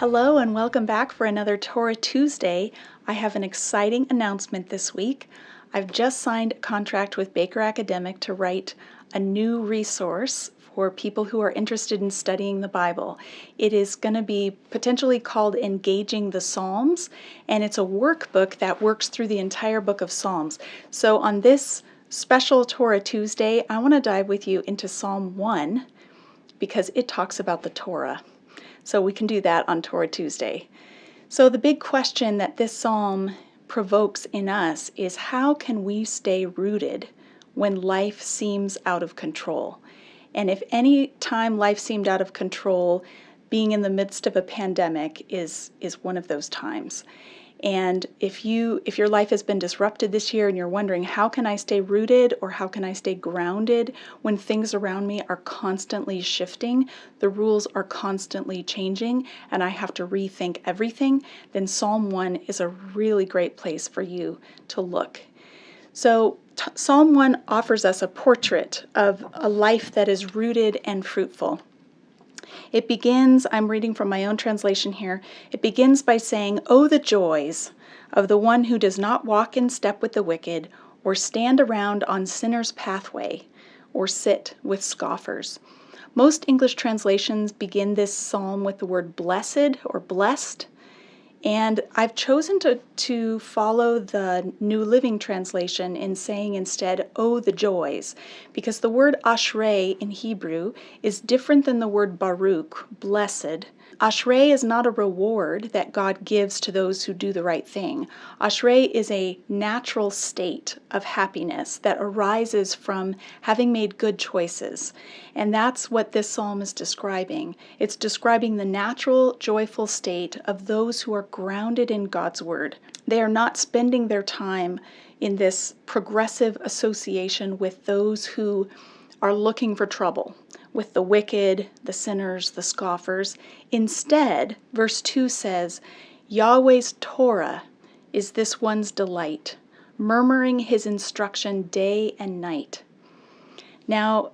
Hello and welcome back for another Torah Tuesday. I have an exciting announcement this week. I've just signed a contract with Baker Academic to write a new resource for people who are interested in studying the Bible. It is going to be potentially called Engaging the Psalms, and it's a workbook that works through the entire book of Psalms. So on this special Torah Tuesday, I want to dive with you into Psalm 1 because it talks about the Torah. So we can do that on Torah Tuesday. So the big question that this psalm provokes in us is, how can we stay rooted when life seems out of control? And if any time life seemed out of control, being in the midst of a pandemic is one of those times. And if your life has been disrupted this year and you're wondering, how can I stay rooted or how can I stay grounded when things around me are constantly shifting, the rules are constantly changing, and I have to rethink everything, then Psalm 1 is a really great place for you to look. So Psalm 1 offers us a portrait of a life that is rooted and fruitful. It begins, I'm reading from my own translation here, it begins by saying, "Oh, the joys of the one who does not walk in step with the wicked, or stand around on sinners' pathway, or sit with scoffers." Most English translations begin this psalm with the word blessed or blessed, and I've chosen to follow the New Living Translation in saying instead, "Oh, the joys," because the word ashrei in Hebrew is different than the word baruch, blessed. Ashrei is not a reward that God gives to those who do the right thing. Ashrei is a natural state of happiness that arises from having made good choices. And that's what this psalm is describing. It's describing the natural, joyful state of those who are grounded in God's word. They are not spending their time in this progressive association with those who are looking for trouble, with the wicked, the sinners, the scoffers. Instead, verse 2 says, Yahweh's Torah is this one's delight, murmuring his instruction day and night. Now,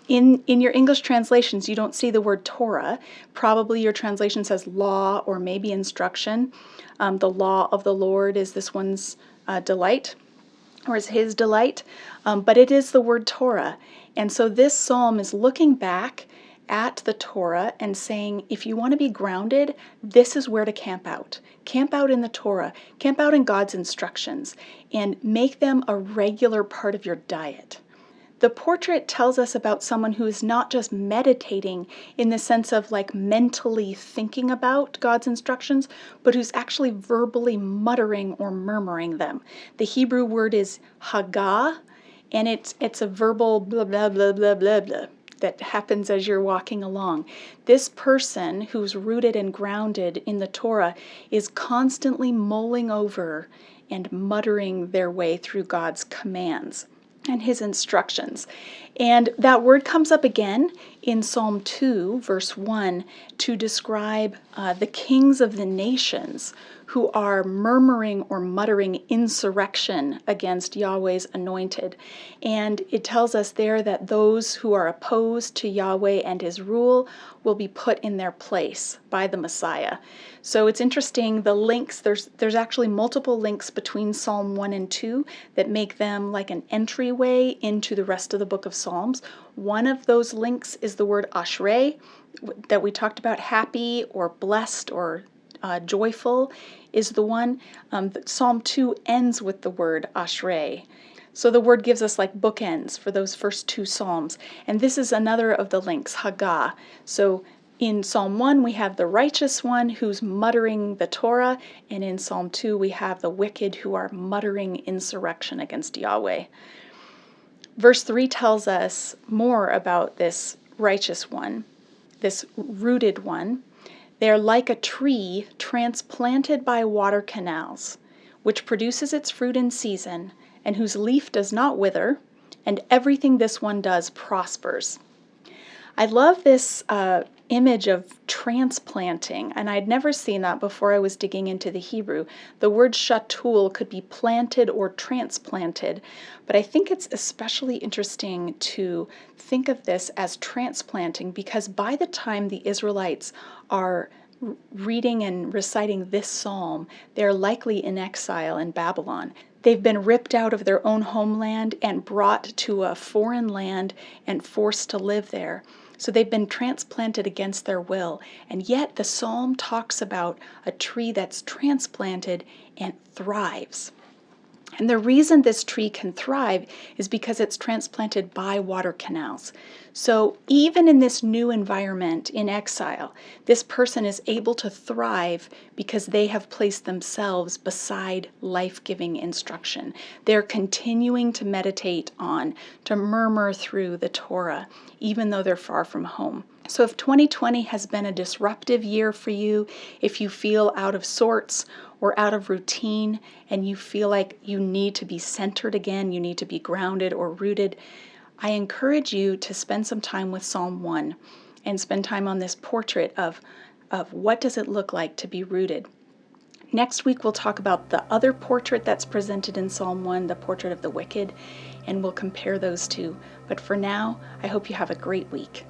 in your English translations, you don't see the word Torah. Probably your translation says law or maybe instruction. The law of the Lord is this one's delight, or is his delight, but it is the word Torah. And so this psalm is looking back at the Torah and saying, if you want to be grounded, this is where to camp out. Camp out in the Torah, camp out in God's instructions, and make them a regular part of your diet. The portrait tells us about someone who is not just meditating in the sense of like mentally thinking about God's instructions, but who's actually verbally muttering or murmuring them. The Hebrew word is hagah, and it's a verbal blah, blah, blah, blah, blah, blah that happens as you're walking along. This person who's rooted and grounded in the Torah is constantly mulling over and muttering their way through God's commands and his instructions. And that word comes up again in Psalm 2, verse 1, to describe the kings of the nations who are murmuring or muttering insurrection against Yahweh's anointed. And it tells us there that those who are opposed to Yahweh and his rule will be put in their place by the Messiah. So it's interesting, the links, there's actually multiple links between Psalm 1 and 2 that make them like an entryway into the rest of the book of Psalms. One of those links is the word ashrei that we talked about, happy or blessed or joyful is the one. Psalm 2 ends with the word ashrei. So the word gives us like bookends for those first two psalms. And this is another of the links, hagah. So in Psalm 1, we have the righteous one who's muttering the Torah, and in Psalm 2, we have the wicked who are muttering insurrection against Yahweh. Verse 3 tells us more about this righteous one, this rooted one. They are like a tree transplanted by water canals, which produces its fruit in season, and whose leaf does not wither, and everything this one does prospers. I love this image of transplanting, and I'd never seen that before I was digging into the Hebrew. The word shatul could be planted or transplanted, but I think it's especially interesting to think of this as transplanting because by the time the Israelites are reading and reciting this psalm, they're likely in exile in Babylon. They've been ripped out of their own homeland and brought to a foreign land and forced to live there. So they've been transplanted against their will. And yet the psalm talks about a tree that's transplanted and thrives. And the reason this tree can thrive is because it's transplanted by water canals. So even in this new environment in exile, this person is able to thrive because they have placed themselves beside life-giving instruction. They're continuing to meditate on, to murmur through the Torah, even though they're far from home. So if 2020 has been a disruptive year for you, if you feel out of sorts or out of routine and you feel like you need to be centered again, you need to be grounded or rooted, I encourage you to spend some time with Psalm 1 and spend time on this portrait of what does it look like to be rooted. Next week, we'll talk about the other portrait that's presented in Psalm 1, the portrait of the wicked, and we'll compare those two. But for now, I hope you have a great week.